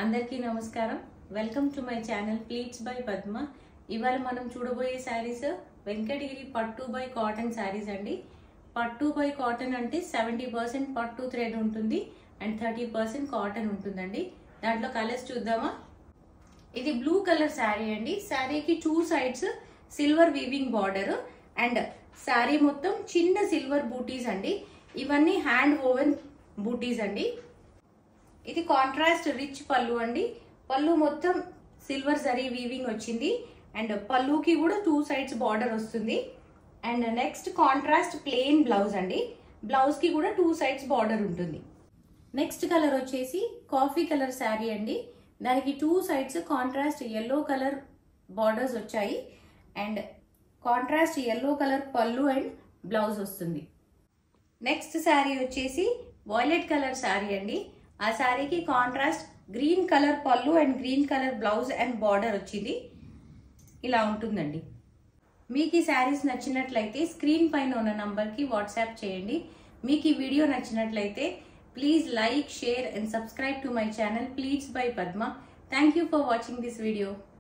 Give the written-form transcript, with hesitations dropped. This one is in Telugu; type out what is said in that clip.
అందరికీ నమస్కారం. Welcome to my channel pleats by Padma. ఇవాళ మనం చూడబోయే శారీస్ వెంకటగిరి పట్టు బై కాటన్ శారీస్ అండి. పట్టు బై కాటన్ అంటే 70% పట్టు థ్రెడ్ ఉంటుంది అండ్ 30% కాటన్ ఉంటుందండి. దాంట్లో కలర్స్ చూద్దామా. ఇది బ్లూ కలర్ శారీ అండి. శారీకి 2 sides silver weaving border and sari మొత్తం చిన్న సిల్వర్ బూటీస్ అండి. ఇవన్నీ హ్యాండ్ ఓవెన్ బూటీస్ అండి. ఇది కాంట్రాస్ట్ రిచ్ పళ్ళు అండి. పళ్ళు మొత్తం సిల్వర్ జరీ వీవింగ్ వచ్చింది అండ్ పళ్ళుకి కూడా 2 సైడ్స్ బార్డర్ వస్తుంది. And next contrast plain blouse అండి. బ్లౌజ్ కి కూడా 2 సైడ్స్ బార్డర్ ఉంటుంది. నెక్స్ట్ కలర్ వచ్చేసి కాఫీ కలర్ శారీ అండి. దానికి 2 sides contrast yellow colour borders వచ్చాయి అండ్ కాంట్రాస్ట్ ఎల్లో కలర్ పళ్ళు అండ్ బ్లౌజ్ వస్తుంది. నెక్స్ట్ శారీ వచ్చేసి వైలెట్ కలర్ శారీ అండి. ఆ శారీకి కాంట్రాస్ట్ గ్రీన్ కలర్ పళ్ళు and green colour blouse and border వచ్చింది. ఇలా ఉంటుందండి. మీకు ఈ శారీస్ నచ్చినట్లయితే స్క్రీన్ పైన ఉన్న నంబర్కి వాట్సాప్ చేయండి. మీకు ఈ వీడియో నచ్చినట్లయితే please like, share and subscribe to my channel pleats by Padma. Thank you for watching this video.